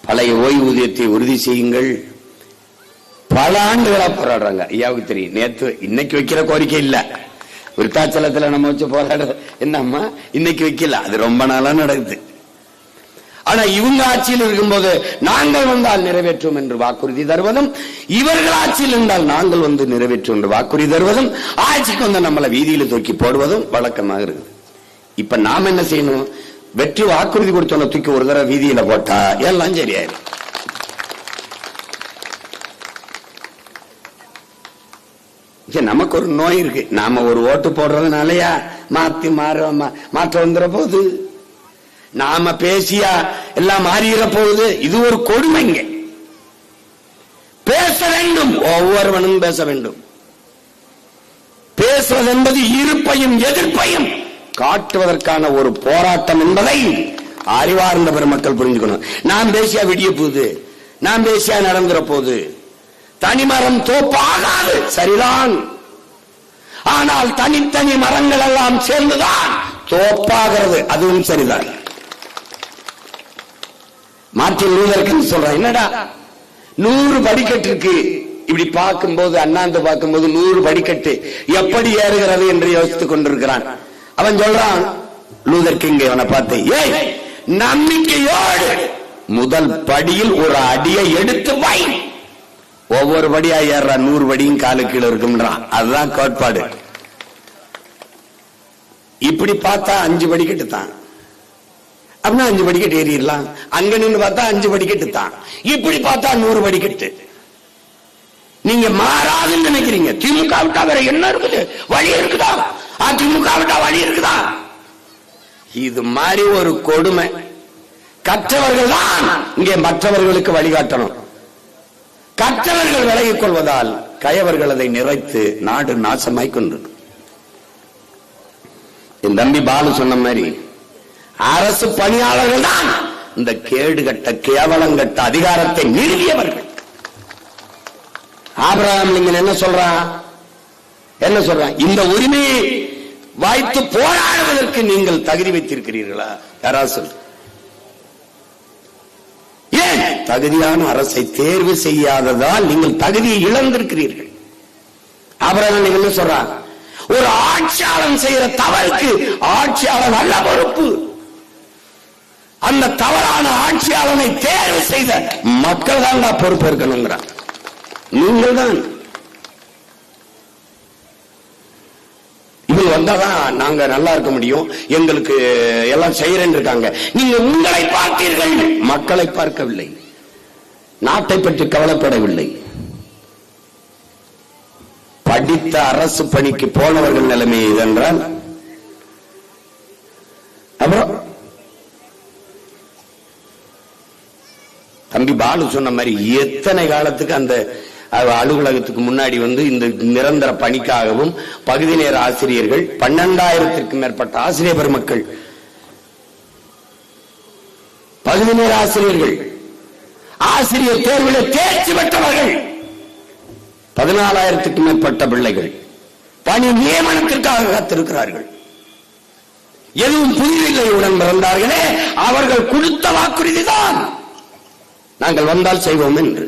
பழைய ஓய்வூதியத்தை உறுதி செய்யுங்கள். பல ஆண்டுகளா போராடுறாங்க. ஐயாவுக்கு தெரியும். நேற்று இன்னைக்கு வைக்கிற கோரிக்கை இல்ல, விருத்தாச்சலத்துல நம்ம வச்சு போராட என்னம்மா இன்னைக்கு வைக்கல, அது ரொம்ப நாளா நடக்குது. ஆனா இவங்க ஆட்சியில் இருக்கும்போது நாங்கள் வந்தால் நிறைவேற்றும் என்று வாக்குறுதி தருவதும், இவர்கள் ஆட்சியில் இருந்தால் நாங்கள் வந்து நிறைவேற்றும் என்று வாக்குறுதி தருவதும், ஆட்சிக்கு வந்து நம்மளை வீதியில தூக்கி போடுவதும் வழக்கமாக இருக்குது. இப்ப நாம என்ன செய்யணும்? வெற்றி வாக்குறுதி கொடுத்தோம் தூக்கி ஒரு தடவை வீதியில போட்டா எல்லாம் சரியாயிரும். நமக்கு ஒரு நோய் இருக்கு. நாம ஒரு ஓட்டு போடுறதுனாலயா மாற்றம் வந்துற போகுது. நாம பேசியா எல்லாம் மாறிற போகுது. இது ஒரு கொடுமைங்க. பேச வேண்டும், ஒவ்வொருவனும் பேச வேண்டும். பேசுவது என்பது இருப்பையும் எதிர்ப்பையும் காட்டுவதற்கான ஒரு போராட்டம் என்பதை அறிவார்ந்த பெருமக்கள் புரிஞ்சுக்கணும். நாம் பேசியா விடிய போகுது, நாம் பேசியா நடந்துற போகுது. தனிமரம் தோப்பாகாது, சரிதான். ஆனால் தனித்தனி மரங்கள் எல்லாம் சேர்ந்துதான் தோப்பாகிறது, அதுவும் சரிதான். மார்ட்டின் லூதர் கிங் சொல்றான், என்னடா 100 படிக்கட்டு இருக்கு, இப்படி பார்க்கும்போது அண்ணாந்து பார்க்கும்போது 100 படிக்கட்டு எப்படி ஏறுகிறது என்று யோசித்துக் கொண்டிருக்கிறான். அவன் சொல்றான், லூதர் கிங் அவனை பார்த்து, ஏய் நம்பிக்கையோடு முதல் படியில் ஒரு அடியை எடுத்து வை. ஒவ்வொரு படியா ஏற 100 படியும் காலு கீழே இருக்கும்ன்றான். அதுதான் கோட்பாடு. இப்படி பார்த்தா 5 படிக்கட்டு தான், அப்படின்னா 5 படிக்கட்டு ஏறிடலாம். அங்க நின்று பார்த்தா 5 படிக்கட்டு தான், இப்படி பார்த்தா 100 படிக்கட்டு. நீங்க மாறாதுன்னு நினைக்கிறீங்க. திமுக விட்டா வேற என்ன இருக்குது? வழி இருக்குதா? அதிமுக விட்டா வழி இருக்குதா? இது மாதிரி ஒரு கொடுமை. கற்றவர்கள் தான் இங்கே மற்றவர்களுக்கு வழிகாட்டணும். கற்றவர்கள் விலகிக் கொள்வதால் கயவர்கள் அதை நிறைத்து நாடு நாசமாய் கொண்டு. என் தம்பி பாலு சொன்ன மாதிரி அரசு பணியாளர்கள் தான் இந்த கேடுகட்ட கேவலங்கட்ட அதிகாரத்தை நிறுவியவர்கள். ஆபிரகாம் லிங்கன் என்ன சொல்றான்? இந்த உரிமையை வாய்த்து போராடுவதற்கு நீங்கள் தகுதி வைத்திருக்கிறீர்களா? யாராவது ஏன் தகுதியான அரசை தேர்வு செய்யாததால் நீங்கள் தகுதியை இழந்திருக்கிறீர்கள். ஆபிரகாம் என்ன சொல்றான்? ஒரு ஆட்சியாளன் செய்யற தவறுக்கு ஆட்சியாளன் அல்ல பொறுப்பு. அந்த தவறான ஆட்சியாளனை தேர்வு செய்த மக்கள் தான் பொறுப்பு இருக்கணுங்கிறான். நீங்கள் தான். இவங்க வந்தாதான் நாங்க நல்லா இருக்க முடியும், எங்களுக்கு எல்லாம் செய்யறேன்னு இருக்காங்க. நீங்க உங்களை பார்த்தீர்கள், மக்களை பார்க்கவில்லை, நாட்டை பற்றி கவலைப்படவில்லை. படித்த அரசு பணிக்கு போனவர்கள் நிலைமை இதென்றால் அப்புறம் தம்பி பாலு சொன்ன மாதிரி எத்தனை காலத்துக்கு அந்த அலுவலகத்துக்கு முன்னாடி வந்து இந்த நிரந்தர பணிக்காகவும் பகுதி நேர ஆசிரியர்கள் 12,000க்கும் மேற்பட்ட ஆசிரியர் பெருமக்கள், பகுதி நேர ஆசிரியர்கள், ஆசிரியர் தேர்வில் தேர்ச்சி பெற்றவர்கள் 14,000க்கும் மேற்பட்ட பிள்ளைகள் பணி நியமனத்திற்காக காத்திருக்கிறார்கள். எதுவும் புரியவில்லை. உடன் பிறந்தார்களே அவர்கள் கொடுத்த வாக்குறுதிதான் நாங்கள் வந்தால் செய்வோம் என்று.